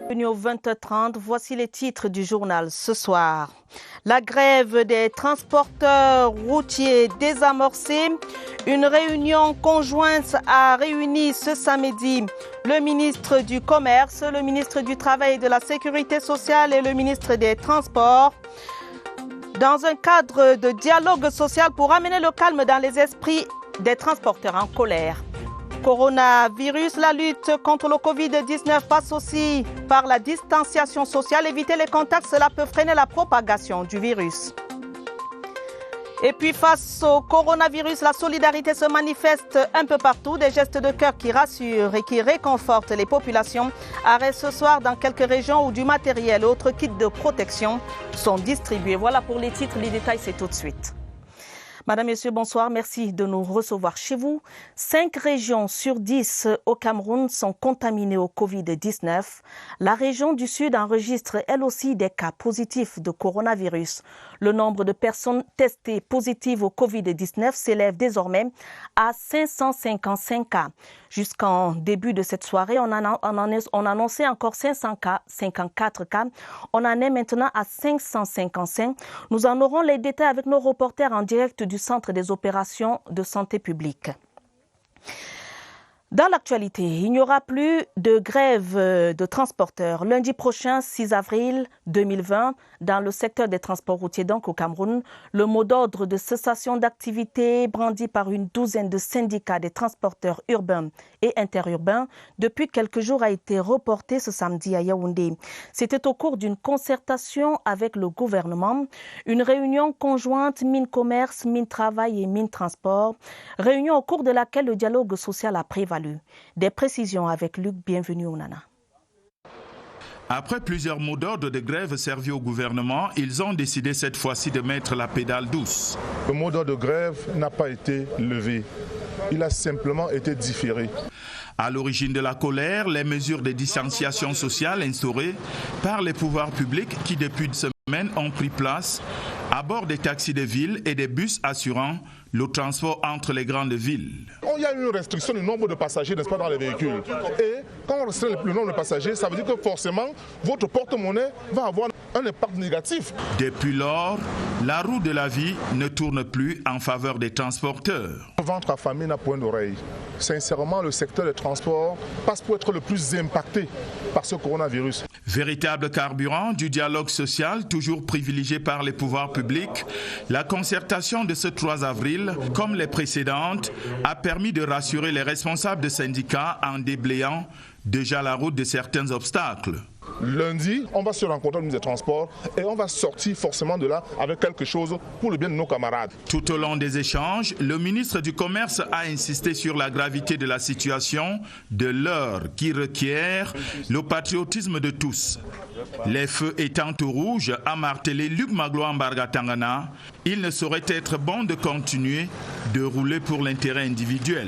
Bienvenue au 20h30, voici les titres du journal ce soir. La grève des transporteurs routiers désamorcée. Une réunion conjointe a réuni ce samedi le ministre du Commerce, le ministre du Travail et de la Sécurité sociale et le ministre des Transports dans un cadre de dialogue social pour amener le calme dans les esprits des transporteurs en colère. Coronavirus, la lutte contre le Covid-19 passe aussi par la distanciation sociale. Éviter les contacts, cela peut freiner la propagation du virus. Et puis face au coronavirus, la solidarité se manifeste un peu partout. Des gestes de cœur qui rassurent et qui réconfortent les populations. Arrêt ce soir dans quelques régions où du matériel et autres kits de protection sont distribués. Voilà pour les titres, les détails c'est tout de suite. Madame, Messieurs, bonsoir. Merci de nous recevoir chez vous. 5 régions sur 10 au Cameroun sont contaminées au Covid-19. La région du Sud enregistre elle aussi des cas positifs de coronavirus. Le nombre de personnes testées positives au Covid-19 s'élève désormais à 555 cas. Jusqu'en début de cette soirée, on annonçait encore 554 cas. On en est maintenant à 555. Nous en aurons les détails avec nos reporters en direct du Centre des opérations de santé publique. Dans l'actualité, il n'y aura plus de grève de transporteurs. Lundi prochain, 6 avril 2020, dans le secteur des transports routiers, donc au Cameroun, le mot d'ordre de cessation d'activité brandi par une douzaine de syndicats des transporteurs urbains et interurbains depuis quelques jours a été reporté ce samedi à Yaoundé. C'était au cours d'une concertation avec le gouvernement, une réunion conjointe mine-commerce, mine-travail et mine-transport, réunion au cours de laquelle le dialogue social a prévalu. Des précisions avec Luc, bienvenue au Nana. Après plusieurs mots d'ordre de grève servis au gouvernement, ils ont décidé cette fois-ci de mettre la pédale douce. Le mot d'ordre de grève n'a pas été levé. Il a simplement été différé. À l'origine de la colère, les mesures de distanciation sociale instaurées par les pouvoirs publics qui depuis une semaine ont pris place à bord des taxis de ville et des bus assurant le transport entre les grandes villes. Il y a une restriction du nombre de passagers, n'est-ce pas, dans les véhicules. Et quand on restreint le nombre de passagers, ça veut dire que forcément, votre porte-monnaie va avoir un impact négatif. Depuis lors, la roue de la vie ne tourne plus en faveur des transporteurs. Le ventre affamé n'a point d'oreille. Sincèrement, le secteur des transports passe pour être le plus impacté par ce coronavirus. Véritable carburant du dialogue social, toujours privilégié par les pouvoirs publics, la concertation de ce 3 avril, comme les précédentes, a permis de rassurer les responsables de syndicats en déblayant déjà la route de certains obstacles. Lundi, on va se rencontrer au ministre des Transports et on va sortir forcément de là avec quelque chose pour le bien de nos camarades. Tout au long des échanges, le ministre du Commerce a insisté sur la gravité de la situation de l'heure qui requiert le patriotisme de tous. Les feux étant au rouge, a martelé Luc Magloire Mbarga Tangana, il ne saurait être bon de continuer de rouler pour l'intérêt individuel.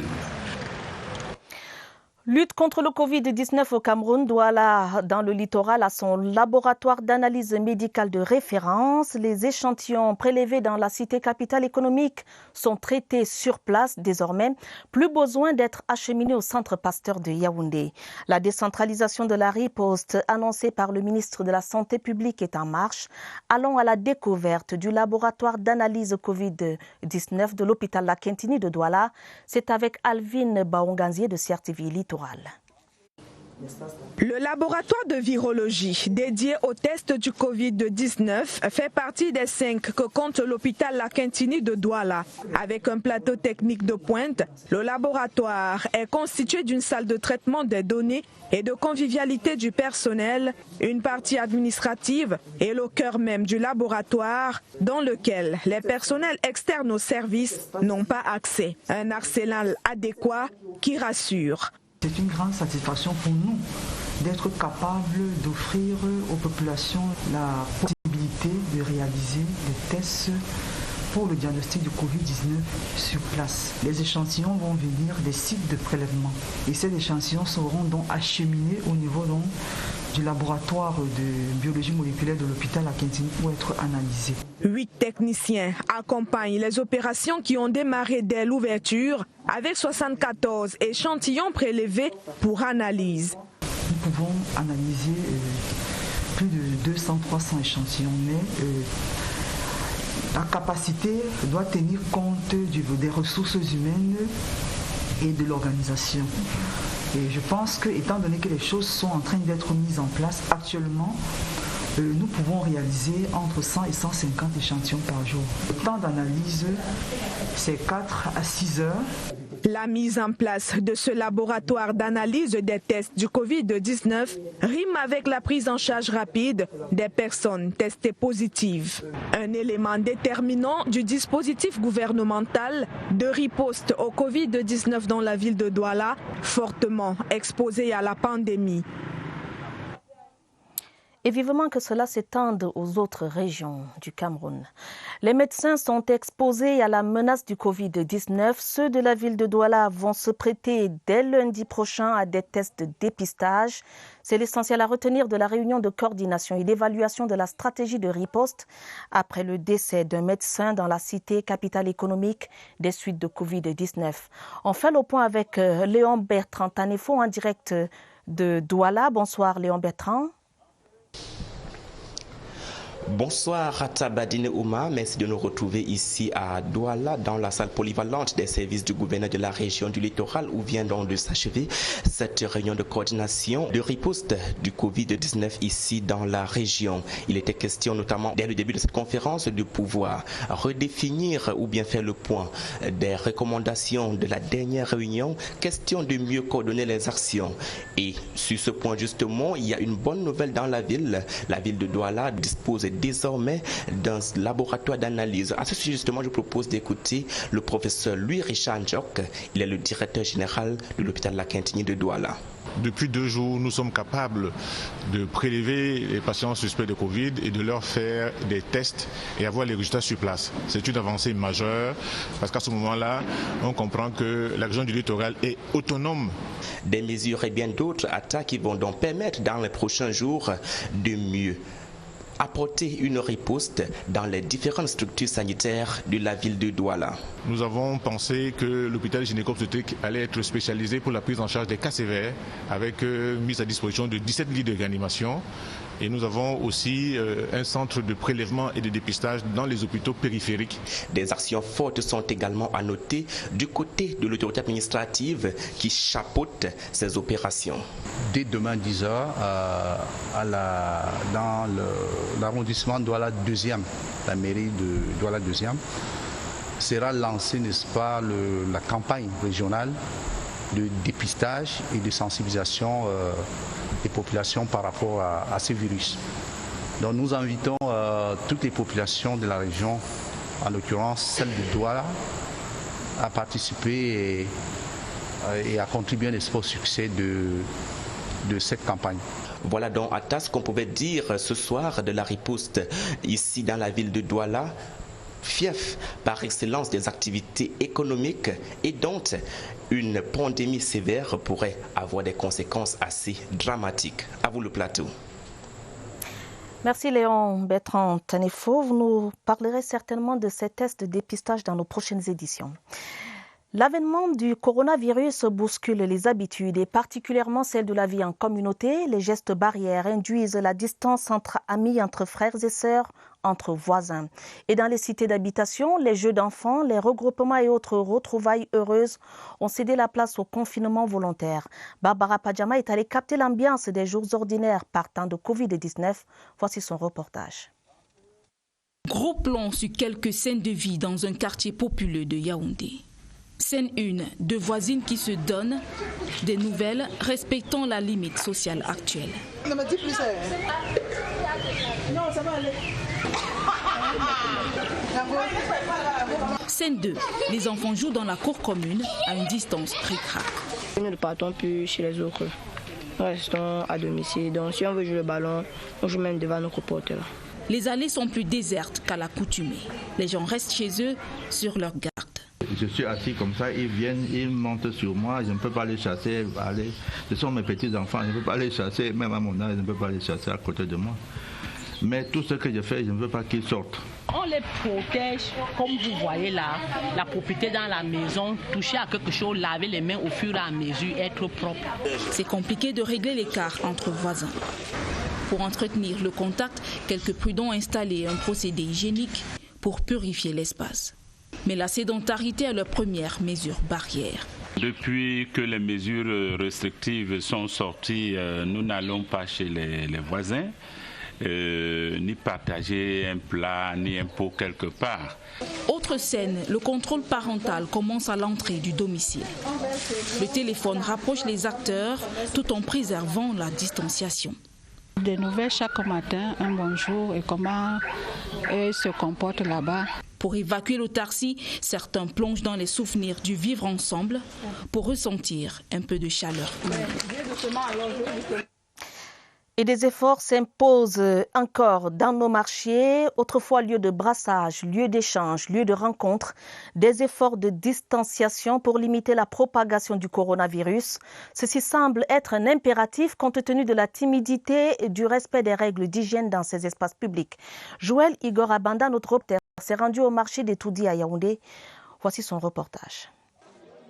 Lutte contre le Covid-19 au Cameroun, Douala, dans le littoral, a son laboratoire d'analyse médicale de référence. Les échantillons prélevés dans la cité capitale économique sont traités sur place désormais. Plus besoin d'être acheminés au centre Pasteur de Yaoundé. La décentralisation de la riposte annoncée par le ministre de la Santé publique est en marche. Allons à la découverte du laboratoire d'analyse Covid-19 de l'hôpital La Quintini de Douala. C'est avec Alvin Baonganzier de CRTV Littoral. Le laboratoire de virologie dédié au test du Covid-19 fait partie des 5 que compte l'hôpital La Quintini de Douala. Avec un plateau technique de pointe, le laboratoire est constitué d'une salle de traitement des données et de convivialité du personnel, une partie administrative et le cœur même du laboratoire dans lequel les personnels externes au service n'ont pas accès. Un arsenal adéquat qui rassure. C'est une grande satisfaction pour nous d'être capable d'offrir aux populations la possibilité de réaliser des tests pour le diagnostic du Covid-19 sur place. Les échantillons vont venir des sites de prélèvement et ces échantillons seront donc acheminés au niveau du laboratoire de biologie moléculaire de l'hôpital La Quintini pour être analysés. 8 techniciens accompagnent les opérations qui ont démarré dès l'ouverture avec 74 échantillons prélevés pour analyse. nous pouvons analyser plus de 200-300 échantillons, mais la capacité doit tenir compte des ressources humaines et de l'organisation. Et je pense que, étant donné que les choses sont en train d'être mises en place actuellement, nous pouvons réaliser entre 100 et 150 échantillons par jour. Le temps d'analyse, c'est 4 à 6 heures. La mise en place de ce laboratoire d'analyse des tests du Covid-19 rime avec la prise en charge rapide des personnes testées positives. Un élément déterminant du dispositif gouvernemental de riposte au Covid-19 dans la ville de Douala, fortement exposée à la pandémie. Et vivement que cela s'étende aux autres régions du Cameroun. Les médecins sont exposés à la menace du Covid-19. Ceux de la ville de Douala vont se prêter dès lundi prochain à des tests de dépistage. C'est l'essentiel à retenir de la réunion de coordination et d'évaluation de la stratégie de riposte après le décès d'un médecin dans la cité capitale économique des suites de Covid-19. On fait le point avec Léon Bertrand Tanefo en direct de Douala. Bonsoir Léon Bertrand. Bonsoir à Tabadine Ouma, merci de nous retrouver ici à Douala dans la salle polyvalente des services du gouverneur de la région du littoral où vient donc de s'achever cette réunion de coordination de riposte du Covid-19 ici dans la région. Il était question notamment dès le début de cette conférence de pouvoir redéfinir ou bien faire le point des recommandations de la dernière réunion, question de mieux coordonner les actions. Et sur ce point justement, il y a une bonne nouvelle dans la ville de Douala dispose désormais d'un laboratoire d'analyse. À ce sujet, justement, je propose d'écouter le professeur Louis-Richard Njok. Il est le directeur général de l'hôpital La Quintigny de Douala. Depuis 2 jours, nous sommes capables de prélever les patients suspects de Covid et de leur faire des tests et avoir les résultats sur place. C'est une avancée majeure parce qu'à ce moment-là, on comprend que la région du littoral est autonome. Des mesures et bien d'autres attaques qui vont donc permettre dans les prochains jours de mieux apporter une riposte dans les différentes structures sanitaires de la ville de Douala. Nous avons pensé que l'hôpital gynéco-obstétrique allait être spécialisé pour la prise en charge des cas sévères avec mise à disposition de 17 lits de réanimation. Et nous avons aussi un centre de prélèvement et de dépistage dans les hôpitaux périphériques. Des actions fortes sont également à noter du côté de l'autorité administrative qui chapeaute ces opérations. Dès demain 10h, dans l'arrondissement Douala 2e, la mairie de Douala 2e, sera lancée, n'est-ce pas, la campagne régionale de dépistage et de sensibilisation des populations par rapport à ce virus. Donc nous invitons toutes les populations de la région, en l'occurrence celle de Douala, à participer et à contribuer au succès de cette campagne. Voilà donc à ce qu'on pouvait dire ce soir de la riposte ici dans la ville de Douala, fief par excellence des activités économiques et donc une pandémie sévère pourrait avoir des conséquences assez dramatiques. À vous le plateau. Merci Léon Bertrand Tanefo. Vous nous parlerez certainement de ces tests de dépistage dans nos prochaines éditions. L'avènement du coronavirus bouscule les habitudes et particulièrement celles de la vie en communauté. Les gestes barrières induisent la distance entre amis, entre frères et sœurs, entre voisins. Et dans les cités d'habitation, les jeux d'enfants, les regroupements et autres retrouvailles heureuses ont cédé la place au confinement volontaire. Barbara Padjama est allée capter l'ambiance des jours ordinaires partant de Covid-19. Voici son reportage. Gros plan sur quelques scènes de vie dans un quartier populeux de Yaoundé. Scène 1, 2 voisines qui se donnent des nouvelles respectant la limite sociale actuelle. Ne me dis plus ça. Non, ça va aller. Scène 2, les enfants jouent dans la cour commune à une distance ric-rac. Nous ne partons plus chez les autres. Nous restons à domicile. Donc si on veut jouer le ballon, on joue même devant nos copotes. Les allées sont plus désertes qu'à l'accoutumée. Les gens restent chez eux sur leur garde. Je suis assis comme ça, ils viennent, ils montent sur moi, je ne peux pas les chasser. Ce sont mes petits enfants, je ne peux pas les chasser, même à mon âge, je ne peux pas les chasser à côté de moi. Mais tout ce que je fais, je ne veux pas qu'ils sortent. On les protège, comme vous voyez là, la propriété dans la maison, toucher à quelque chose, laver les mains au fur et à mesure, être propre. C'est compliqué de régler l'écart entre voisins. Pour entretenir le contact, quelques prudents ont installé un procédé hygiénique pour purifier l'espace. Mais la sédentarité est leur première mesure barrière. Depuis que les mesures restrictives sont sorties, nous n'allons pas chez les voisins, ni partager un plat, ni un pot quelque part. Autre scène, le contrôle parental commence à l'entrée du domicile. Le téléphone rapproche les acteurs tout en préservant la distanciation. Des nouvelles chaque matin, un bonjour et comment eux se comportent là-bas. Pour évacuer l'autarcie, certains plongent dans les souvenirs du vivre ensemble pour ressentir un peu de chaleur. Et des efforts s'imposent encore dans nos marchés, autrefois lieu de brassage, lieu d'échange, lieu de rencontre, des efforts de distanciation pour limiter la propagation du coronavirus. Ceci semble être un impératif compte tenu de la timidité et du respect des règles d'hygiène dans ces espaces publics. Joël Igor Abanda, notre reporter, s'est rendu au marché des Toudi à Yaoundé. Voici son reportage.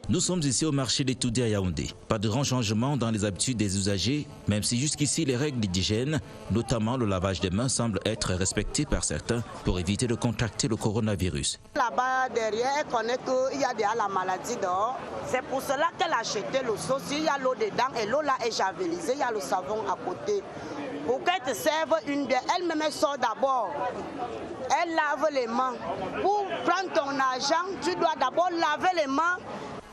Nous sommes ici au marché des Toudi à Yaoundé. Pas de grand changement dans les habitudes des usagers, même si jusqu'ici les règles d'hygiène, notamment le lavage des mains, semblent être respectées par certains pour éviter de contracter le coronavirus. Là-bas derrière, elle connaît qu'il y a déjà la maladie dehors. C'est pour cela qu'elle a acheté le sauce. Il y a l'eau dedans et l'eau là est javelisée. Il y a le savon à côté. Pour qu'elle te serve une bière, elle-même sort d'abord. Elle lave les mains. Pour prendre ton argent, tu dois d'abord laver les mains.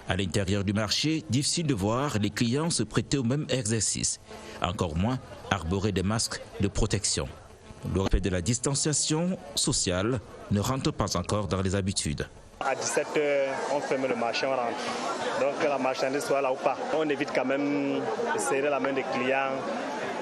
À l'intérieur du marché, difficile de voir les clients se prêter au même exercice. Encore moins arborer des masques de protection. Le respect de la distanciation sociale ne rentre pas encore dans les habitudes. À 17h, on ferme le marché, on rentre. Donc que la marchandise soit là ou pas. On évite quand même de serrer la main des clients.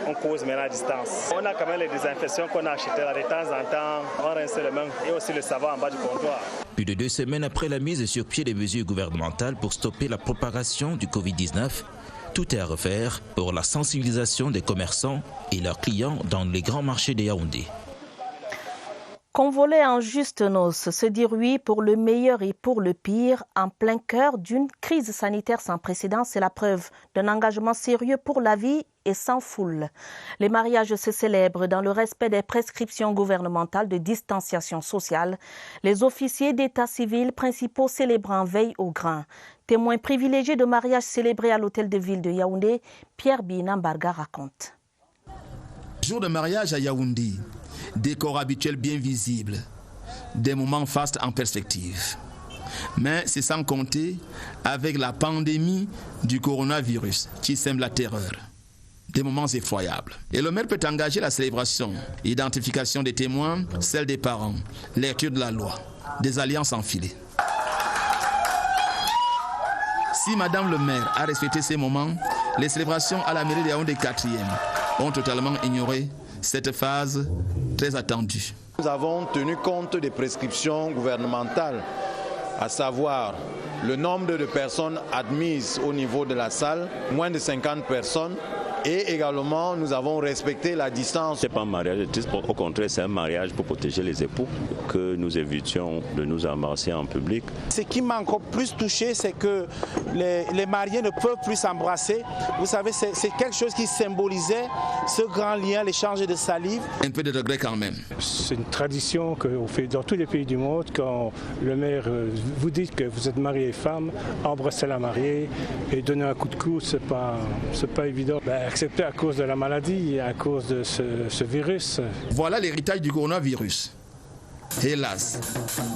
On cause maintenant à distance. On a quand même les désinfections qu'on a achetées là. De temps en temps, on rince les mains et aussi le savon en bas du comptoir. Plus de 2 semaines après la mise sur pied des mesures gouvernementales pour stopper la propagation du Covid-19, tout est à refaire pour la sensibilisation des commerçants et leurs clients dans les grands marchés de Yaoundé. Convolé en juste noces, se dire oui pour le meilleur et pour le pire, en plein cœur d'une crise sanitaire sans précédent, c'est la preuve d'un engagement sérieux pour la vie et sans foule. Les mariages se célèbrent dans le respect des prescriptions gouvernementales de distanciation sociale. Les officiers d'état civil principaux célébrant veillent au grain. Témoin privilégié de mariages célébrés à l'hôtel de ville de Yaoundé, Pierre Binambarga raconte. Jour de mariage à Yaoundé. Décor habituel bien visible, des moments fastes en perspective. Mais c'est sans compter avec la pandémie du coronavirus qui sème la terreur. Des moments effroyables. Et le maire peut engager la célébration, identification des témoins, celle des parents, lecture de la loi, des alliances enfilées. Si Madame le maire a respecté ces moments, les célébrations à la mairie de Yaoundé 4e ont totalement ignoré cette phase très attendue. Nous avons tenu compte des prescriptions gouvernementales, à savoir le nombre de personnes admises au niveau de la salle, moins de 50 personnes. Et également, nous avons respecté la distance. Ce n'est pas un mariage, au contraire, c'est un mariage pour protéger les époux, que nous évitions de nous embrasser en public. Ce qui m'a encore plus touché, c'est que les mariés ne peuvent plus s'embrasser. Vous savez, c'est quelque chose qui symbolisait ce grand lien, l'échange de salive. Un peu de regret quand même. C'est une tradition qu'on fait dans tous les pays du monde. Quand le maire vous dit que vous êtes marié et femme, embrasser la mariée et donner un coup de cou, c'est pas évident. Accepté à cause de la maladie, à cause de ce virus. Voilà l'héritage du coronavirus. Hélas,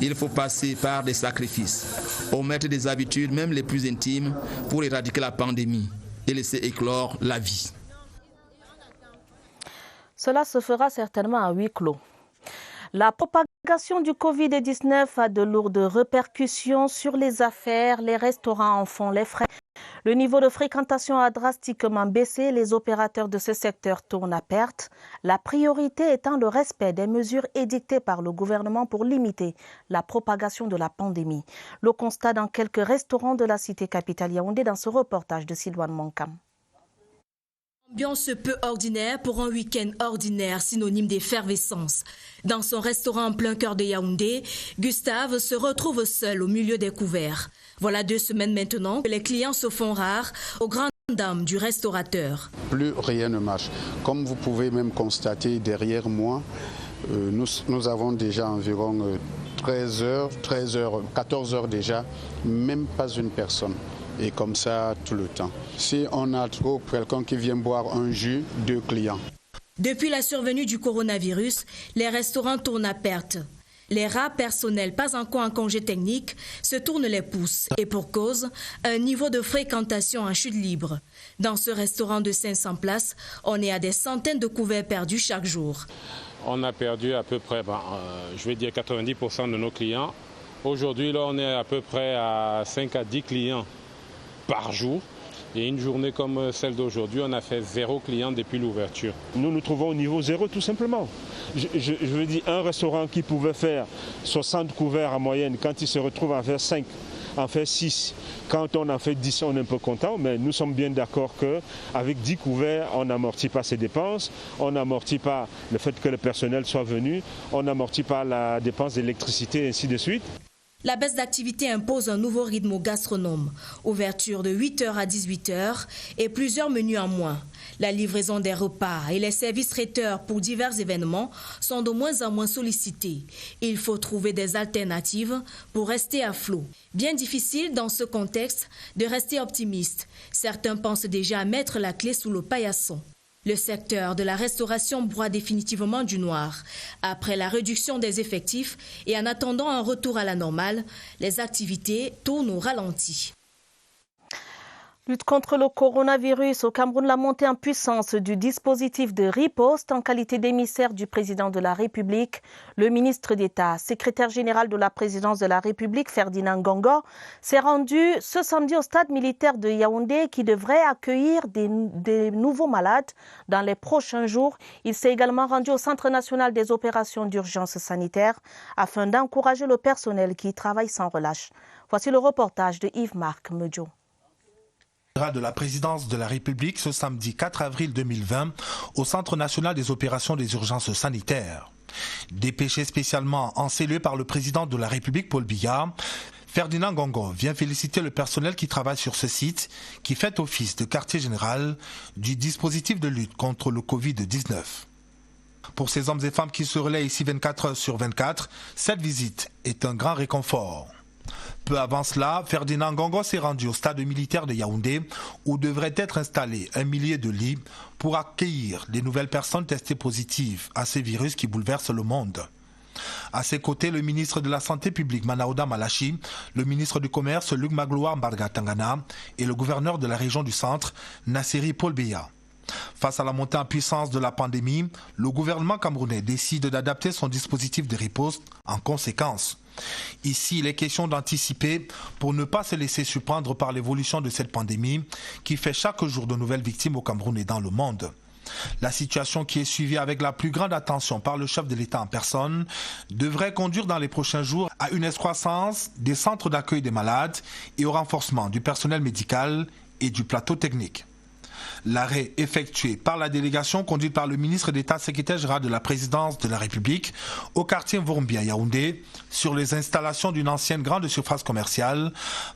il faut passer par des sacrifices, omettre des habitudes, même les plus intimes, pour éradiquer la pandémie et laisser éclore la vie. Cela se fera certainement à huis clos. La propagation du Covid-19 a de lourdes répercussions sur les affaires. Les restaurants en font les frais. Le niveau de fréquentation a drastiquement baissé. Les opérateurs de ce secteur tournent à perte. La priorité étant le respect des mesures édictées par le gouvernement pour limiter la propagation de la pandémie. Le constat dans quelques restaurants de la cité capitale Yaoundé dans ce reportage de Silouane Monkam. Ambiance peu ordinaire pour un week-end ordinaire, synonyme d'effervescence. Dans son restaurant en plein cœur de Yaoundé, Gustave se retrouve seul au milieu des couverts. Voilà 2 semaines maintenant que les clients se font rares aux grandes dames du restaurateur. Plus rien ne marche. Comme vous pouvez même constater derrière moi, nous avons déjà environ 13 heures, 14 heures déjà, même pas une personne. Et comme ça tout le temps. Si on a trop quelqu'un qui vient boire un jus, 2 clients. Depuis la survenue du coronavirus, les restaurants tournent à perte. Les rares personnels pas encore en congé technique se tournent les pouces. Et pour cause, un niveau de fréquentation en chute libre. Dans ce restaurant de 500 places, on est à des centaines de couverts perdus chaque jour. On a perdu à peu près, je vais dire 90% de nos clients. Aujourd'hui, là, on est à peu près à 5 à 10 clients par jour. Et une journée comme celle d'aujourd'hui, on a fait 0 client depuis l'ouverture. Nous nous trouvons au niveau 0 tout simplement. Je veux dire, un restaurant qui pouvait faire 60 couverts en moyenne, quand il se retrouve à faire 5, en faire 6, quand on en fait 10, on est un peu content, mais nous sommes bien d'accord qu'avec 10 couverts, on n'amortit pas ses dépenses, on n'amortit pas le fait que le personnel soit venu, on n'amortit pas la dépense d'électricité et ainsi de suite. La baisse d'activité impose un nouveau rythme aux gastronomes. Ouverture de 8h à 18h et plusieurs menus en moins. La livraison des repas et les services traiteurs pour divers événements sont de moins en moins sollicités. Il faut trouver des alternatives pour rester à flot. Bien difficile dans ce contexte de rester optimiste. Certains pensent déjà à mettre la clé sous le paillasson. Le secteur de la restauration broie définitivement du noir. Après la réduction des effectifs et en attendant un retour à la normale, les activités tournent au ralenti. Lutte contre le coronavirus au Cameroun, la montée en puissance du dispositif de riposte en qualité d'émissaire du président de la République. Le ministre d'État, secrétaire général de la présidence de la République, Ferdinand Ngongo, s'est rendu ce samedi au stade militaire de Yaoundé qui devrait accueillir des nouveaux malades dans les prochains jours. Il s'est également rendu au Centre national des opérations d'urgence sanitaire afin d'encourager le personnel qui y travaille sans relâche. Voici le reportage de Yves-Marc Medjo. De la présidence de la République ce samedi 4 avril 2020 au Centre national des opérations des urgences sanitaires. Dépêché spécialement encelé par le président de la République Paul Biya, Ferdinand Ngongo vient féliciter le personnel qui travaille sur ce site qui fait office de quartier général du dispositif de lutte contre le Covid-19. Pour ces hommes et femmes qui se relaient ici 24 heures sur 24, cette visite est un grand réconfort. Peu avant cela, Ferdinand Ngongo s'est rendu au stade militaire de Yaoundé où devraient être installés 1 millier de lits pour accueillir les nouvelles personnes testées positives à ces virus qui bouleversent le monde. À ses côtés, le ministre de la Santé publique Manaouda Malachi, le ministre du Commerce Luc Magloire Mbarga-Tangana et le gouverneur de la région du Centre, Nasseri Paul Biya. Face à la montée en puissance de la pandémie, le gouvernement camerounais décide d'adapter son dispositif de riposte en conséquence. Ici, il est question d'anticiper pour ne pas se laisser surprendre par l'évolution de cette pandémie qui fait chaque jour de nouvelles victimes au Cameroun et dans le monde. La situation qui est suivie avec la plus grande attention par le chef de l'État en personne devrait conduire dans les prochains jours à une excroissance des centres d'accueil des malades et au renforcement du personnel médical et du plateau technique. L'arrêt effectué par la délégation conduite par le ministre d'État secrétaire général de la présidence de la République au quartier Mvorumbi à Yaoundé sur les installations d'une ancienne grande surface commerciale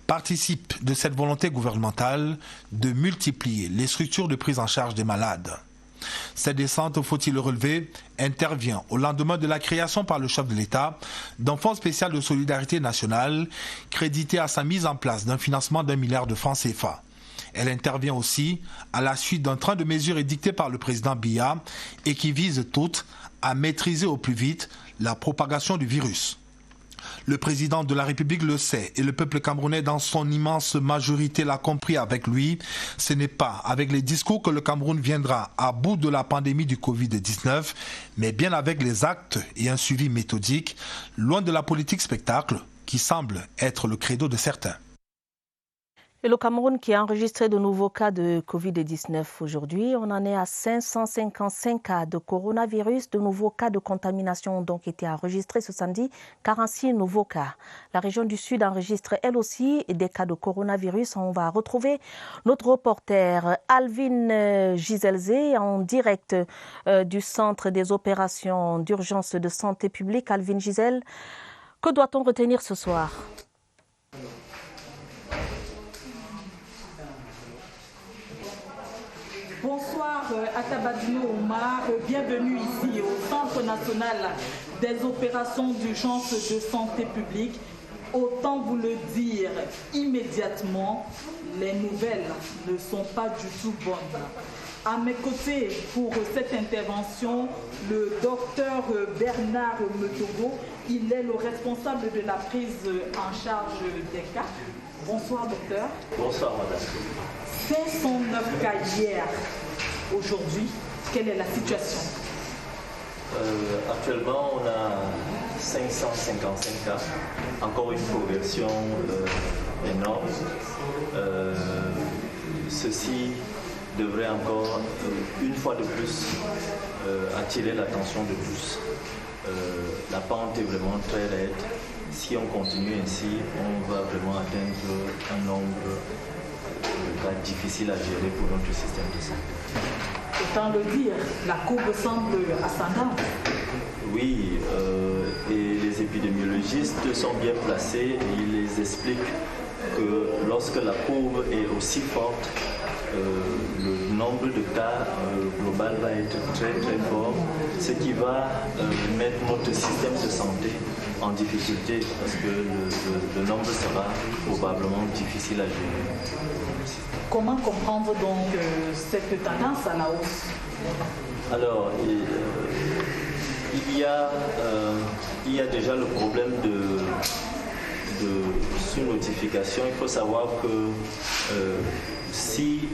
participe de cette volonté gouvernementale de multiplier les structures de prise en charge des malades. Cette descente, faut-il le relever, intervient au lendemain de la création par le chef de l'État d'un fonds spécial de solidarité nationale crédité à sa mise en place d'un financement d'1 milliard de francs CFA. Elle intervient aussi à la suite d'un train de mesures édicté par le président Biya et qui vise toutes à maîtriser au plus vite la propagation du virus. Le président de la République le sait et le peuple camerounais dans son immense majorité l'a compris avec lui. Ce n'est pas avec les discours que le Cameroun viendra à bout de la pandémie du Covid-19, mais bien avec les actes et un suivi méthodique, loin de la politique spectacle qui semble être le credo de certains. Et le Cameroun qui a enregistré de nouveaux cas de Covid-19 aujourd'hui, on en est à 555 cas de coronavirus. De nouveaux cas de contamination ont donc été enregistrés ce samedi, 46 nouveaux cas. La région du Sud enregistre elle aussi des cas de coronavirus. On va retrouver notre reporter Alvin Giselzé en direct du Centre des opérations d'urgence de santé publique. Alvin Gisel, que doit-on retenir ce soir ? Bonsoir Atabadino Omar, bienvenue ici au Centre national des opérations d'urgence de santé publique. Autant vous le dire immédiatement, les nouvelles ne sont pas du tout bonnes. À mes côtés pour cette intervention, le docteur Bernard Metogo, il est le responsable de la prise en charge des cas. Bonsoir docteur. Bonsoir madame. 509 cas hier. Aujourd'hui, quelle est la situation? Actuellement, on a 555 cas. Encore une progression énorme. Ceci devrait encore, une fois de plus, attirer l'attention de tous. La pente est vraiment très raide. Si on continue ainsi, on va vraiment atteindre un nombre difficile à gérer pour notre système de santé. Autant le dire, la courbe semble ascendante. Oui, et les épidémiologistes sont bien placés et ils les expliquent que lorsque la courbe est aussi forte, le nombre de cas global va être très très fort, ce qui va mettre notre système de santé en difficulté parce que le nombre sera probablement difficile à gérer. Comment comprendre donc cette tendance à la hausse? Alors, il y a déjà le problème de sous-notification. Il faut savoir que si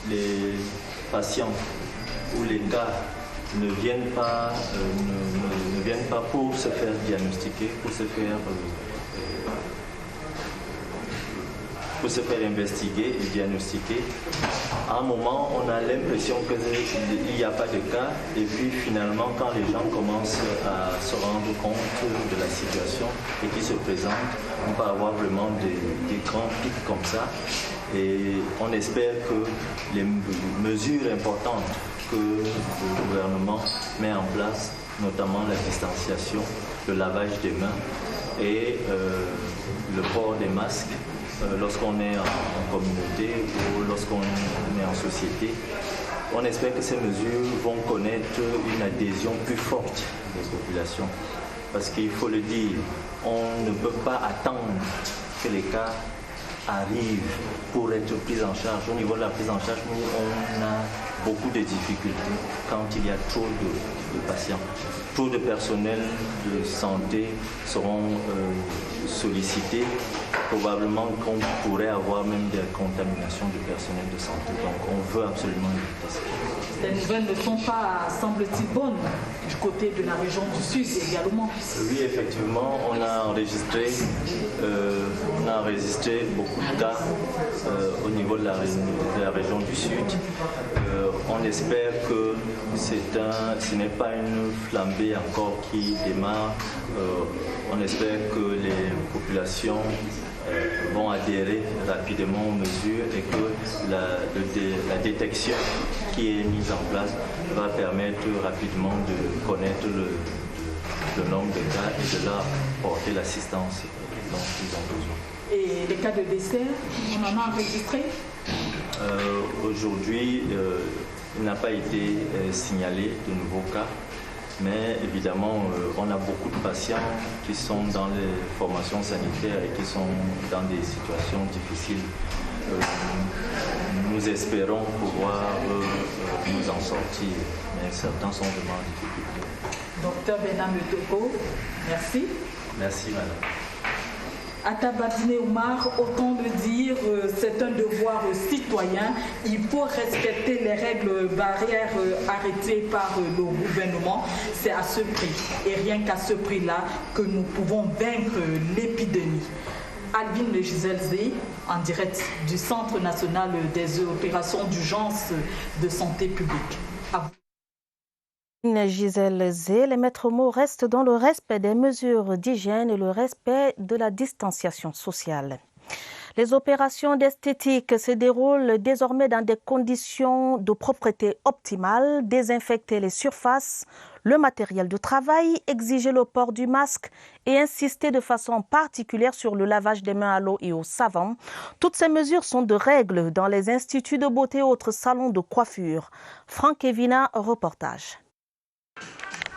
les patients ou les cas ne viennent pas pour se faire diagnostiquer, pour se faire investiguer et diagnostiquer, à un moment, on a l'impression qu'il n'y a pas de cas, et puis finalement, quand les gens commencent à se rendre compte de la situation et qui se présentent, on peut avoir vraiment des grands pics comme ça. Et on espère que les mesures importantes que le gouvernement met en place, notamment la distanciation, le lavage des mains et le port des masques, lorsqu'on est en communauté ou lorsqu'on est en société, on espère que ces mesures vont connaître une adhésion plus forte des populations. Parce qu'il faut le dire, on ne peut pas attendre que les cas arrivent pour être pris en charge. Au niveau de la prise en charge, nous, on a beaucoup de difficultés quand il y a trop de patients. Trop de personnel de santé seront sollicités. Probablement qu'on pourrait avoir même des contaminations de personnel de santé. Donc on veut absolument éviter ça. Les nouvelles ne sont pas, semble-t-il, bonnes du côté de la région du Sud également. Oui, effectivement, on a enregistré beaucoup de cas au niveau de la région du Sud. On espère que ce n'est pas une flambée encore qui démarre. On espère que les populations vont adhérer rapidement aux mesures et que la détection qui est mise en place va permettre rapidement de connaître le nombre de cas et de leur apporter l'assistance dont ils ont besoin. Et les cas de décès, on en a enregistré? Aujourd'hui, il n'a pas été signalé de nouveaux cas. Mais évidemment, on a beaucoup de patients qui sont dans les formations sanitaires et qui sont dans des situations difficiles. Nous espérons pouvoir nous en sortir, mais certains sont vraiment en difficulté. Docteur Bernard Metogo, merci. Merci, madame. Atabadine Omar, autant le dire, c'est un devoir citoyen. Il faut respecter les règles barrières arrêtées par le gouvernement. C'est à ce prix, et rien qu'à ce prix-là, que nous pouvons vaincre l'épidémie. Alvin Gisèle Zé, en direct du Centre national des opérations d'urgence de santé publique. Gisèle Zé, les maîtres mots restent dans le respect des mesures d'hygiène et le respect de la distanciation sociale. Les opérations d'esthétique se déroulent désormais dans des conditions de propreté optimale, désinfecter les surfaces, le matériel de travail, exiger le port du masque et insister de façon particulière sur le lavage des mains à l'eau et au savon. Toutes ces mesures sont de règle dans les instituts de beauté et autres salons de coiffure. Franck Evina, reportage.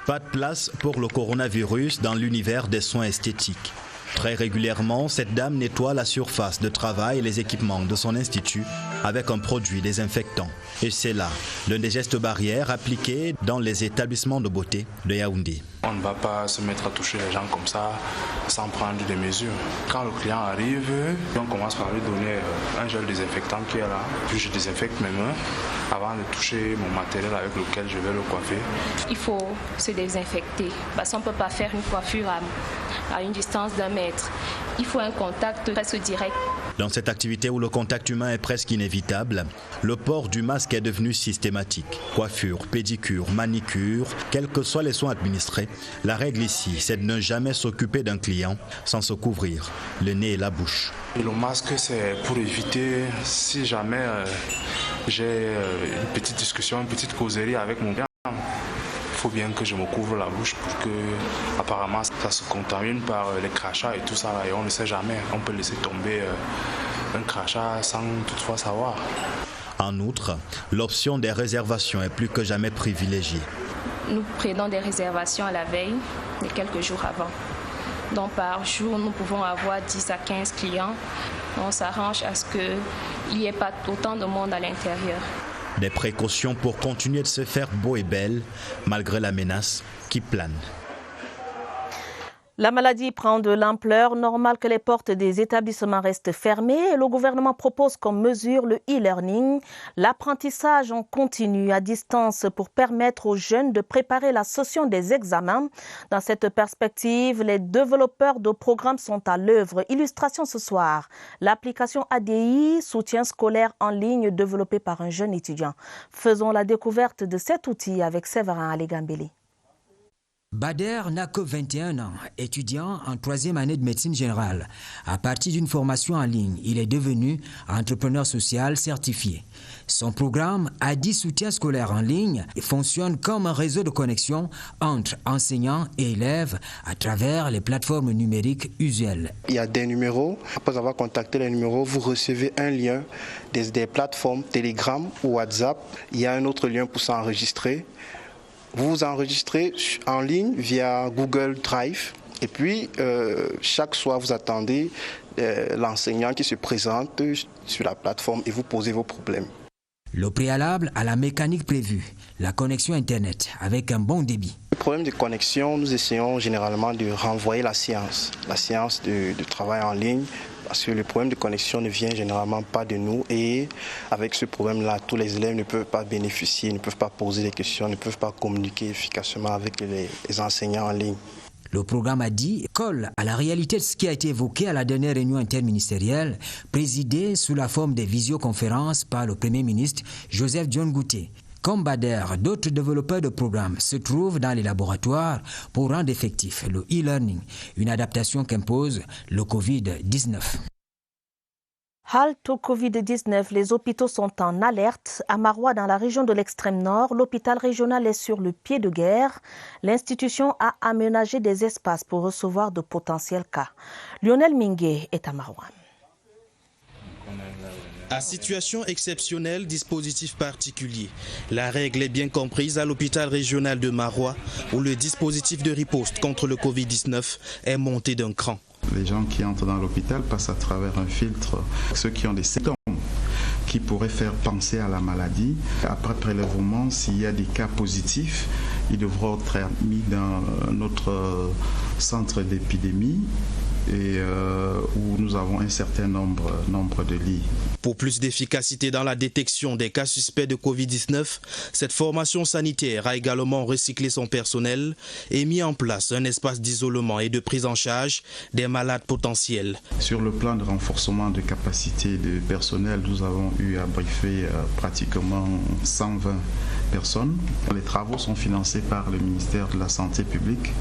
Pas de place pour le coronavirus dans l'univers des soins esthétiques. Très régulièrement, cette dame nettoie la surface de travail et les équipements de son institut avec un produit désinfectant. Et c'est là l'un des gestes barrières appliqués dans les établissements de beauté de Yaoundé. On ne va pas se mettre à toucher les gens comme ça sans prendre des mesures. Quand le client arrive, on commence par lui donner un gel désinfectant qui est là. Puis je désinfecte mes mains avant de toucher mon matériel avec lequel je vais le coiffer. Il faut se désinfecter parce qu'on ne peut pas faire une coiffure à une distance d'1 mètre. Il faut un contact presque direct. Dans cette activité où le contact humain est presque inévitable, le port du masque est devenu systématique. Coiffure, pédicure, manicure, quels que soient les soins administrés, la règle ici, c'est de ne jamais s'occuper d'un client sans se couvrir le nez et la bouche. Et le masque, c'est pour éviter, si jamais j'ai une petite discussion, une petite causerie avec mon client, il faut bien que je me couvre la bouche pour que, apparemment, ça se contamine par les crachats et tout ça. Et on ne sait jamais, on peut laisser tomber un crachat sans toutefois savoir. En outre, l'option des réservations est plus que jamais privilégiée. Nous prenons des réservations à la veille et quelques jours avant. Donc par jour, nous pouvons avoir 10 à 15 clients. On s'arrange à ce qu'il n'y ait pas autant de monde à l'intérieur. Des précautions pour continuer de se faire beau et belle, malgré la menace qui plane. La maladie prend de l'ampleur, normal que les portes des établissements restent fermées. Le gouvernement propose comme mesure le e-learning, l'apprentissage en continu à distance pour permettre aux jeunes de préparer la session des examens. Dans cette perspective, les développeurs de programmes sont à l'œuvre. Illustration ce soir, l'application ADI, soutien scolaire en ligne développée par un jeune étudiant. Faisons la découverte de cet outil avec Séverin Alegambeli. Bader n'a que 21 ans, étudiant en 3e année de médecine générale. À partir d'une formation en ligne, il est devenu entrepreneur social certifié. Son programme ADI Soutien scolaire en ligne fonctionne comme un réseau de connexion entre enseignants et élèves à travers les plateformes numériques usuelles. Il y a des numéros. Après avoir contacté les numéros, vous recevez un lien des plateformes Telegram ou WhatsApp. Il y a un autre lien pour s'enregistrer. Vous vous enregistrez en ligne via Google Drive et puis chaque soir vous attendez l'enseignant qui se présente sur la plateforme et vous posez vos problèmes. Le préalable à la mécanique prévue, la connexion Internet avec un bon débit. Le problème de connexion, nous essayons généralement de renvoyer la séance de travail en ligne. Parce que le problème de connexion ne vient généralement pas de nous et avec ce problème-là, tous les élèves ne peuvent pas bénéficier, ne peuvent pas poser des questions, ne peuvent pas communiquer efficacement avec les enseignants en ligne. Le programme ADI colle à la réalité de ce qui a été évoqué à la dernière réunion interministérielle, présidée sous la forme des visioconférences par le Premier ministre Joseph John Gouté. Comme Bader, d'autres développeurs de programmes se trouvent dans les laboratoires pour rendre effectif le e-learning, une adaptation qu'impose le Covid-19. Halte au Covid-19, les hôpitaux sont en alerte. À Maroua, dans la région de l'extrême nord, l'hôpital régional est sur le pied de guerre. L'institution a aménagé des espaces pour recevoir de potentiels cas. Lionel Mingué est à Maroua. À situation exceptionnelle, dispositif particulier. La règle est bien comprise à l'hôpital régional de Maroua, où le dispositif de riposte contre le Covid-19 est monté d'un cran. Les gens qui entrent dans l'hôpital passent à travers un filtre. Ceux qui ont des symptômes qui pourraient faire penser à la maladie. Après prélèvement, s'il y a des cas positifs, ils devront être mis dans notre centre d'épidémie et où nous avons un certain nombre de lits. Pour plus d'efficacité dans la détection des cas suspects de Covid-19, cette formation sanitaire a également recyclé son personnel et mis en place un espace d'isolement et de prise en charge des malades potentiels. Sur le plan de renforcement de capacité de personnel, nous avons eu à briefer pratiquement 120 personnes. Les travaux sont financés par le ministère de la Santé publique.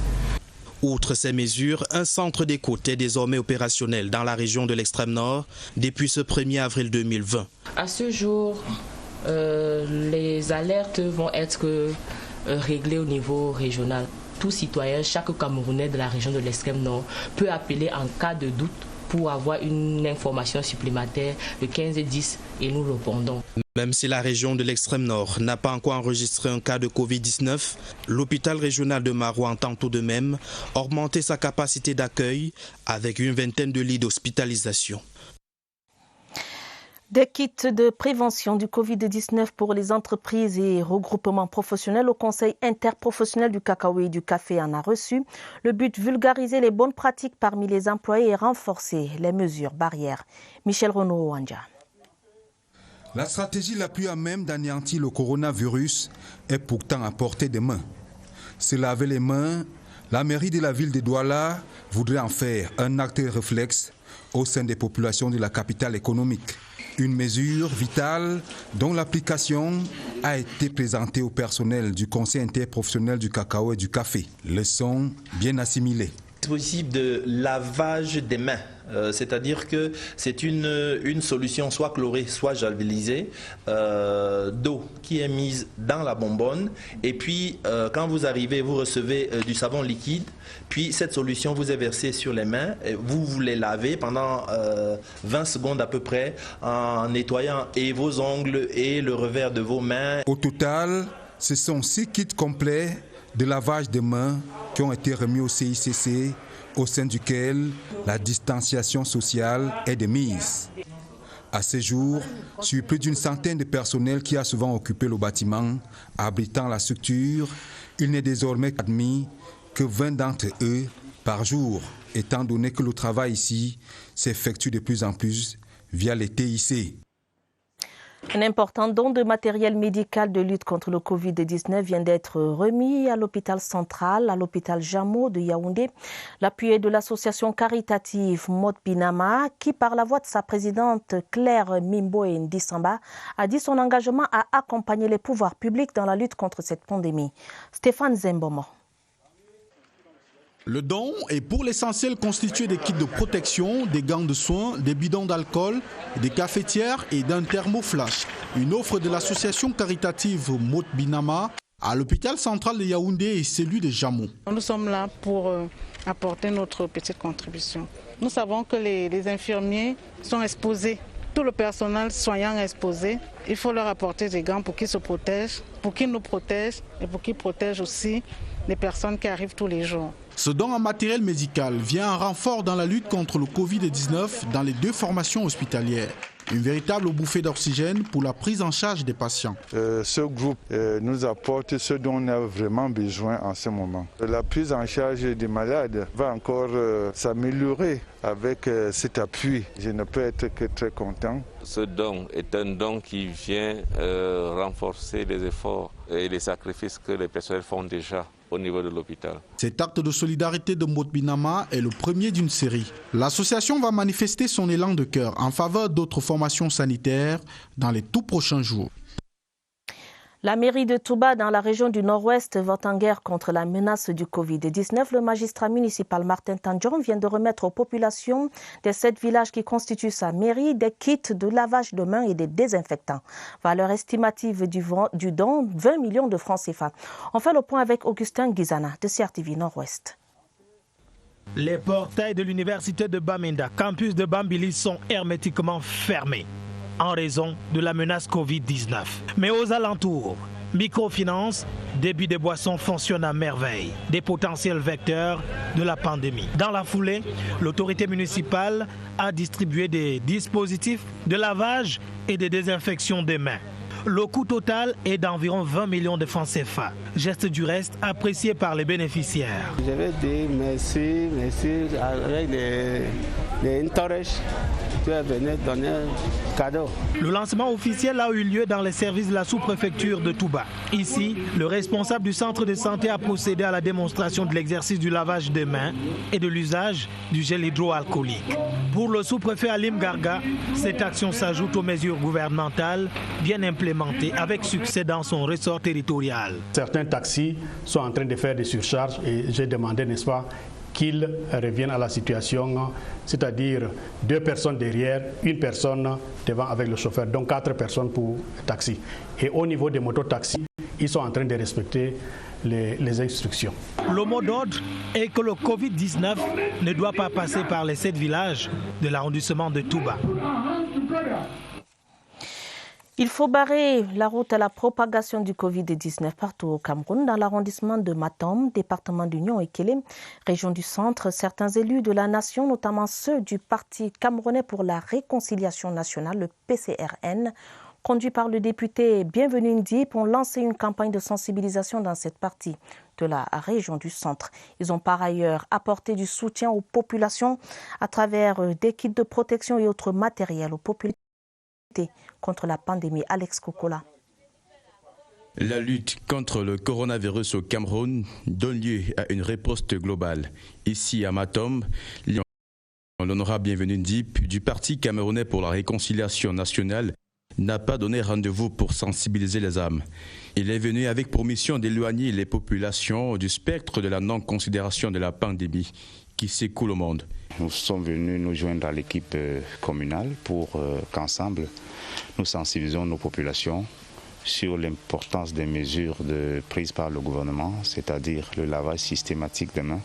Outre ces mesures, un centre d'écoute est désormais opérationnel dans la région de l'extrême nord depuis ce 1er avril 2020. À ce jour, les alertes vont être réglées au niveau régional. Tout citoyen, chaque Camerounais de la région de l'extrême nord peut appeler en cas de doute pour avoir une information supplémentaire le 15-10 et nous répondons. Même si la région de l'extrême nord n'a pas encore enregistré un cas de Covid-19, l'hôpital régional de Maroua entend tout de même augmenter sa capacité d'accueil avec une vingtaine de lits d'hospitalisation. Des kits de prévention du Covid-19 pour les entreprises et regroupements professionnels au Conseil interprofessionnel du cacao et du café en a reçu. Le but, vulgariser les bonnes pratiques parmi les employés et renforcer les mesures barrières. Michel Renaud-Wanja. La stratégie la plus à même d'anéantir le coronavirus est pourtant à portée des mains. Se laver les mains, la mairie de la ville de Douala voudrait en faire un acte réflexe au sein des populations de la capitale économique. Une mesure vitale dont l'application a été présentée au personnel du Conseil interprofessionnel du cacao et du café. Leçon bien assimilée. Dispositif de lavage des mains, c'est-à-dire que c'est une solution soit chlorée, soit javelisée d'eau qui est mise dans la bonbonne et puis quand vous arrivez, vous recevez du savon liquide, puis cette solution vous est versée sur les mains, et vous les lavez pendant 20 secondes à peu près en nettoyant et vos ongles et le revers de vos mains. Au total, ce sont 6 kits complets de lavage des mains qui ont été remis au CICC, au sein duquel la distanciation sociale est de mise. À ce jour, sur plus d'une centaine de personnels qui a souvent occupé le bâtiment abritant la structure, il n'est désormais admis que 20 d'entre eux par jour, étant donné que le travail ici s'effectue de plus en plus via les TIC. Un important don de matériel médical de lutte contre le Covid-19 vient d'être remis à l'hôpital central, à l'hôpital Jamo de Yaoundé. L'appui est de l'association caritative Mot Binama qui, par la voix de sa présidente Claire Mimboé Ndissamba, a dit son engagement à accompagner les pouvoirs publics dans la lutte contre cette pandémie. Stéphane Zembomo. Le don est pour l'essentiel constitué des kits de protection, des gants de soins, des bidons d'alcool, des cafetières et d'un thermoflash. Une offre de l'association caritative Mot Binama à l'hôpital central de Yaoundé et celui de Jamo. Nous sommes là pour apporter notre petite contribution. Nous savons que les infirmiers sont exposés. Tout le personnel soignant est exposé. Il faut leur apporter des gants pour qu'ils se protègent, pour qu'ils nous protègent et pour qu'ils protègent aussi les personnes qui arrivent tous les jours. Ce don en matériel médical vient en renfort dans la lutte contre le Covid-19 dans les 2 formations hospitalières. Une véritable bouffée d'oxygène pour la prise en charge des patients. Ce groupe nous apporte ce dont on a vraiment besoin en ce moment. La prise en charge des malades va encore s'améliorer avec cet appui. Je ne peux être que très content. Ce don est un don qui vient renforcer les efforts et les sacrifices que les personnels font déjà au niveau de l'hôpital. Cet acte de solidarité de Mot Binama est le premier d'une série. L'association va manifester son élan de cœur en faveur d'autres formations sanitaires dans les tout prochains jours. La mairie de Touba, dans la région du Nord-Ouest, va en guerre contre la menace du Covid-19. Le magistrat municipal Martin Tandjon vient de remettre aux populations des 7 villages qui constituent sa mairie des kits de lavage de mains et des désinfectants. Valeur estimative du don, 20 millions de francs CFA. On fait le point avec Augustin Guizana de CRTV Nord-Ouest. Les portails de l'université de Bamenda, campus de Bambili, sont hermétiquement fermés en raison de la menace Covid-19. Mais aux alentours, microfinance, débit de boissons fonctionnent à merveille, des potentiels vecteurs de la pandémie. Dans la foulée, l'autorité municipale a distribué des dispositifs de lavage et de désinfection des mains. Le coût total est d'environ 20 millions de francs CFA. Geste du reste apprécié par les bénéficiaires. Je vais dire merci avec les entourages qui sont venus donner un cadeau. Le lancement officiel a eu lieu dans les services de la sous-préfecture de Touba. Ici, le responsable du centre de santé a procédé à la démonstration de l'exercice du lavage des mains et de l'usage du gel hydroalcoolique. Pour le sous-préfet Alim Garga, cette action s'ajoute aux mesures gouvernementales bien implémentées avec succès dans son ressort territorial. Certains taxis sont en train de faire des surcharges et j'ai demandé, n'est-ce pas, qu'ils reviennent à la situation, c'est-à-dire 2 personnes derrière, 1 personne devant avec le chauffeur, donc 4 personnes pour le taxi. Et au niveau des mototaxis, ils sont en train de respecter les instructions. Le mot d'ordre est que le Covid-19 ne doit pas passer par les 7 villages de l'arrondissement de Touba. Il faut barrer la route à la propagation du Covid-19 partout au Cameroun, dans l'arrondissement de Matom, département d'Union et Kélé, région du centre. Certains élus de la nation, notamment ceux du Parti camerounais pour la réconciliation nationale, le PCRN, conduit par le député Bienvenu Ndip, ont lancé une campagne de sensibilisation dans cette partie de la région du centre. Ils ont par ailleurs apporté du soutien aux populations à travers des kits de protection et autres matériels aux populations contre la pandémie. Alex Kokola. La lutte contre le coronavirus au Cameroun donne lieu à une riposte globale. Ici à Matom, l'honorable Bienvenu Ndip du Parti camerounais pour la réconciliation nationale n'a pas donné rendez-vous pour sensibiliser les âmes. Il est venu avec pour mission d'éloigner les populations du spectre de la non-considération de la pandémie qui s'écoule au monde. Nous sommes venus nous joindre à l'équipe communale pour qu'ensemble nous sensibilisons nos populations sur l'importance des mesures prises par le gouvernement, c'est-à-dire le lavage systématique des mains,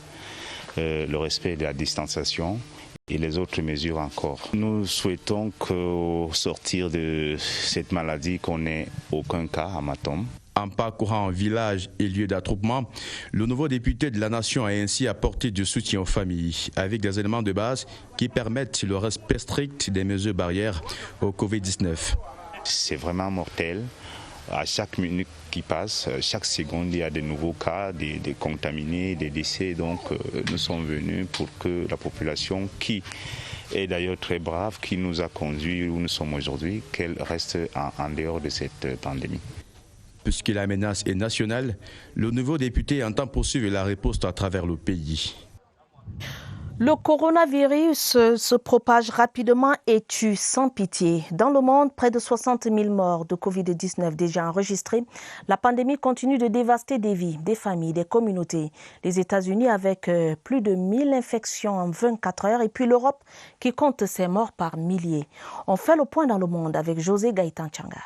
le respect de la distanciation et les autres mesures encore. Nous souhaitons qu'au sortir de cette maladie, qu'on n'ait aucun cas à Matom. En parcourant village et lieux d'attroupement, le nouveau député de la Nation a ainsi apporté du soutien aux familles avec des éléments de base qui permettent le respect strict des mesures barrières au Covid-19. C'est vraiment mortel. À chaque minute qui passe, chaque seconde, il y a de nouveaux cas, des contaminés, des décès. Donc nous sommes venus pour que la population, qui est d'ailleurs très brave, qui nous a conduits où nous sommes aujourd'hui, qu'elle reste en dehors de cette pandémie. Puisque la menace est nationale, le nouveau député entend poursuivre la riposte à travers le pays. Le coronavirus se propage rapidement et tue sans pitié. Dans le monde, près de 60 000 morts de Covid-19 déjà enregistrés. La pandémie continue de dévaster des vies, des familles, des communautés. Les États-Unis avec plus de 1000 infections en 24 heures et puis l'Europe qui compte ses morts par milliers. On fait le point dans le monde avec José Gaëtan Changa.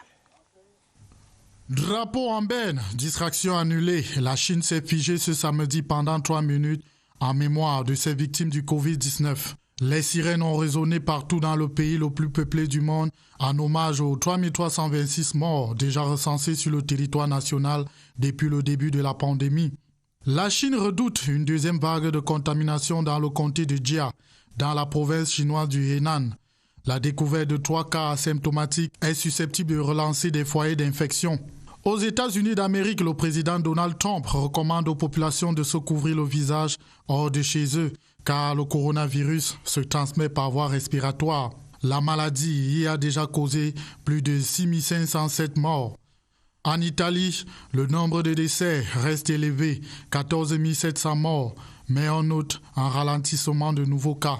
Drapeau en berne, distraction annulée. La Chine s'est figée ce samedi pendant 3 minutes en mémoire de ses victimes du Covid-19. Les sirènes ont résonné partout dans le pays le plus peuplé du monde en hommage aux 3326 morts déjà recensés sur le territoire national depuis le début de la pandémie. La Chine redoute une deuxième vague de contamination dans le comté de Jia, dans la province chinoise du Henan. La découverte de 3 cas asymptomatiques est susceptible de relancer des foyers d'infection. Aux États-Unis d'Amérique, le président Donald Trump recommande aux populations de se couvrir le visage hors de chez eux, car le coronavirus se transmet par voie respiratoire. La maladie y a déjà causé plus de 6507 morts. En Italie, le nombre de décès reste élevé, 14 700 morts, mais on note un ralentissement de nouveaux cas.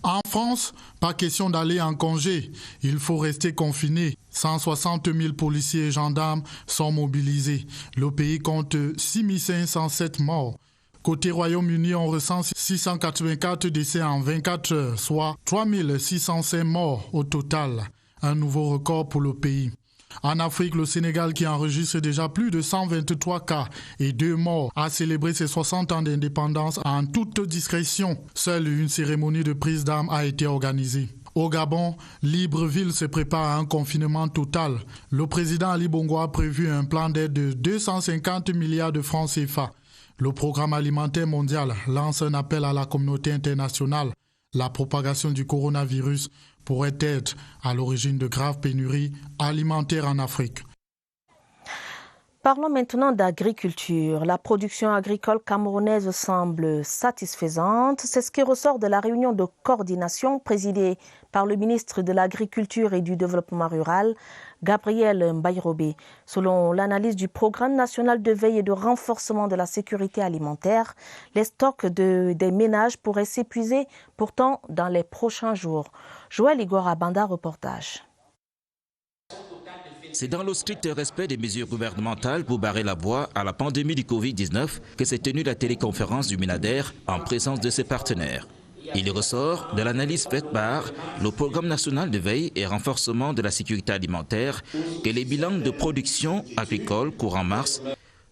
En France, pas question d'aller en congé, il faut rester confiné. 160 000 policiers et gendarmes sont mobilisés. Le pays compte 6 507 morts. Côté Royaume-Uni, on recense 684 décès en 24 heures, soit 3 605 morts au total. Un nouveau record pour le pays. En Afrique, le Sénégal, qui enregistre déjà plus de 123 cas et 2 morts, a célébré ses 60 ans d'indépendance en toute discrétion. Seule une cérémonie de prise d'armes a été organisée. Au Gabon, Libreville se prépare à un confinement total. Le président Ali Bongo a prévu un plan d'aide de 250 milliards de francs CFA. Le programme alimentaire mondial lance un appel à la communauté internationale. La propagation du coronavirus pourrait être à l'origine de graves pénuries alimentaires en Afrique. Parlons maintenant d'agriculture. La production agricole camerounaise semble satisfaisante. C'est ce qui ressort de la réunion de coordination présidée par le ministre de l'Agriculture et du Développement rural, Gabriel Mbaye-Robé. Selon l'analyse du Programme national de veille et de renforcement de la sécurité alimentaire, les stocks des ménages pourraient s'épuiser pourtant dans les prochains jours. Joël Igor Abanda, reportage. C'est dans le strict respect des mesures gouvernementales pour barrer la voie à la pandémie du Covid-19 que s'est tenue la téléconférence du MINADER en présence de ses partenaires. Il ressort de l'analyse faite par le Programme national de veille et renforcement de la sécurité alimentaire que les bilans de production agricole courant mars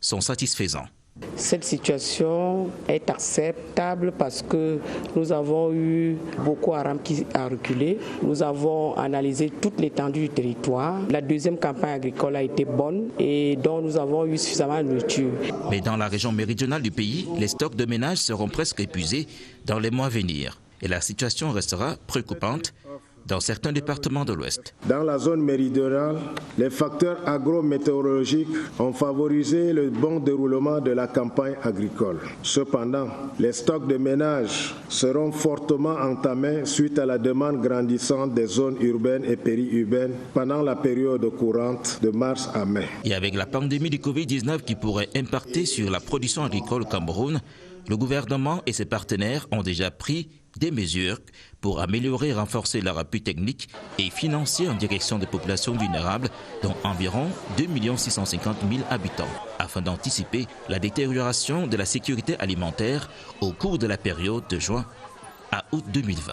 sont satisfaisants. Cette situation est acceptable parce que nous avons eu Boko Haram qui a reculé. Nous avons analysé toute l'étendue du territoire. La deuxième campagne agricole a été bonne et donc nous avons eu suffisamment de nourriture. Mais dans la région méridionale du pays, les stocks de ménages seront presque épuisés dans les mois à venir. Et la situation restera préoccupante dans certains départements de l'Ouest. Dans la zone méridionale, les facteurs agrométéorologiques ont favorisé le bon déroulement de la campagne agricole. Cependant, les stocks de ménages seront fortement entamés suite à la demande grandissante des zones urbaines et périurbaines pendant la période courante de mars à mai. Et avec la pandémie du Covid-19 qui pourrait impacter sur la production agricole au Cameroun, le gouvernement et ses partenaires ont déjà pris des mesures pour améliorer et renforcer leur appui technique et financier en direction des populations vulnérables, dont environ 2 650 000 habitants, afin d'anticiper la détérioration de la sécurité alimentaire au cours de la période de juin à août 2020.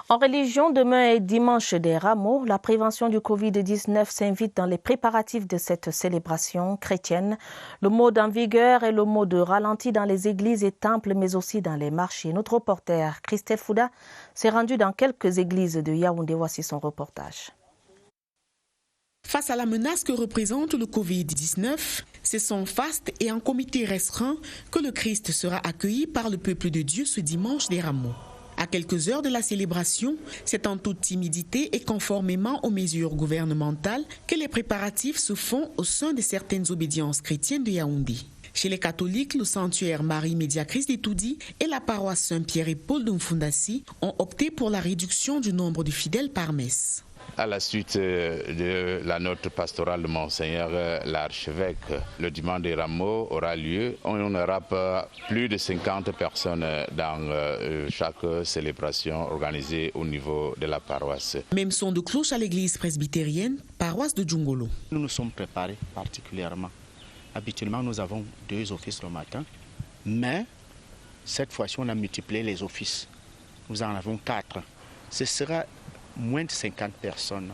En religion, demain est dimanche des Rameaux. La prévention du Covid-19 s'invite dans les préparatifs de cette célébration chrétienne. Le mode en vigueur est le mot de ralenti dans les églises et temples, mais aussi dans les marchés. Notre reporter Christelle Fouda s'est rendue dans quelques églises de Yaoundé. Voici son reportage. Face à la menace que représente le Covid-19, c'est sans faste et en comité restreint que le Christ sera accueilli par le peuple de Dieu ce dimanche des Rameaux. À quelques heures de la célébration, c'est en toute timidité et conformément aux mesures gouvernementales que les préparatifs se font au sein de certaines obédiences chrétiennes de Yaoundé. Chez les catholiques, le sanctuaire Marie-Médiatrice d'Etoudi et la paroisse Saint-Pierre et Paul de Mfundassi ont opté pour la réduction du nombre de fidèles par messe. À la suite de la note pastorale de Monseigneur l'archevêque, le dimanche des Rameaux aura lieu. On n'aura pas plus de 50 personnes dans chaque célébration organisée au niveau de la paroisse. Même son de cloche à l'église presbytérienne, paroisse de Djungolo. Nous nous sommes préparés particulièrement. Habituellement, nous avons 2 offices le matin, mais cette fois-ci, on a multiplié les offices. Nous en avons 4. Ce sera moins de 50 personnes.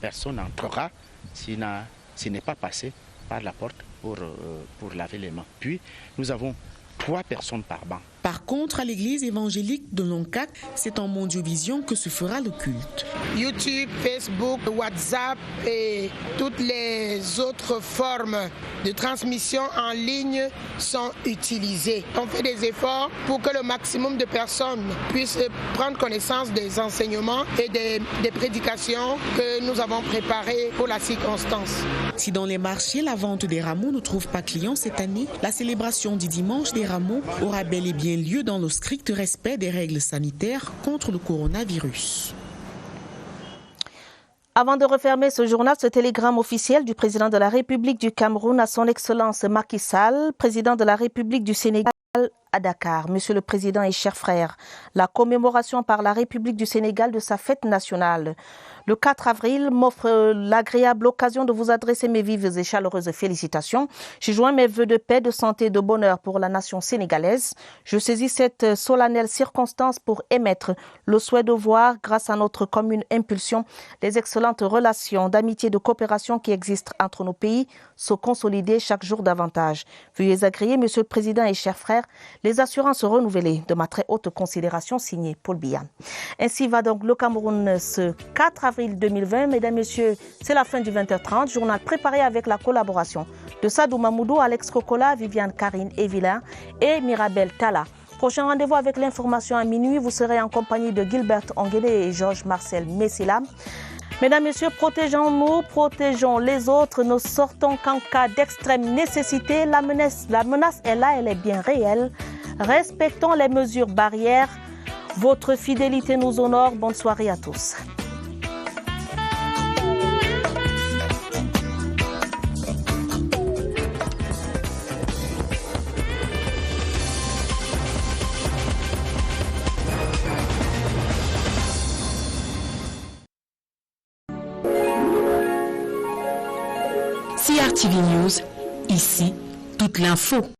Personne n'entrera s'il n'est pas passé par la porte pour laver les mains. Puis, nous avons 3 personnes par banc. Par contre, à l'église évangélique de Loncac, c'est en Mondiovision que se fera le culte. YouTube, Facebook, WhatsApp et toutes les autres formes de transmission en ligne sont utilisées. On fait des efforts pour que le maximum de personnes puissent prendre connaissance des enseignements et des prédications que nous avons préparées pour la circonstance. Si dans les marchés, la vente des rameaux ne trouve pas client cette année, la célébration du dimanche des rameaux aura bel et bien lieu dans le strict respect des règles sanitaires contre le coronavirus. Avant de refermer ce journal, ce télégramme officiel du président de la République du Cameroun à son Excellence Macky Sall, président de la République du Sénégal à Dakar. Monsieur le Président et chers frères, la commémoration par la République du Sénégal de sa fête nationale le 4 avril m'offre l'agréable occasion de vous adresser mes vives et chaleureuses félicitations. Je joins mes vœux de paix, de santé et de bonheur pour la nation sénégalaise. Je saisis cette solennelle circonstance pour émettre le souhait de voir, grâce à notre commune impulsion, les excellentes relations d'amitié et de coopération qui existent entre nos pays se consolider chaque jour davantage. Veuillez agréer, Monsieur le Président et chers frères, les assurances renouvelées de ma très haute considération, signée Paul Biya. Ainsi va donc le Cameroun ce 4 avril 2020. Mesdames, Messieurs, c'est la fin du 20h30. Journal préparé avec la collaboration de Sadou Mamoudou, Alex Kokola, Viviane Karine Evilin et Mirabel Tala. Prochain rendez-vous avec l'information à minuit. Vous serez en compagnie de Gilbert Onguele et Georges Marcel Messila. Mesdames, Messieurs, protégeons-nous, protégeons les autres, ne sortons qu'en cas d'extrême nécessité. La menace est là, elle est bien réelle. Respectons les mesures barrières. Votre fidélité nous honore. Bonne soirée à tous. CRTV News, ici, toute l'info.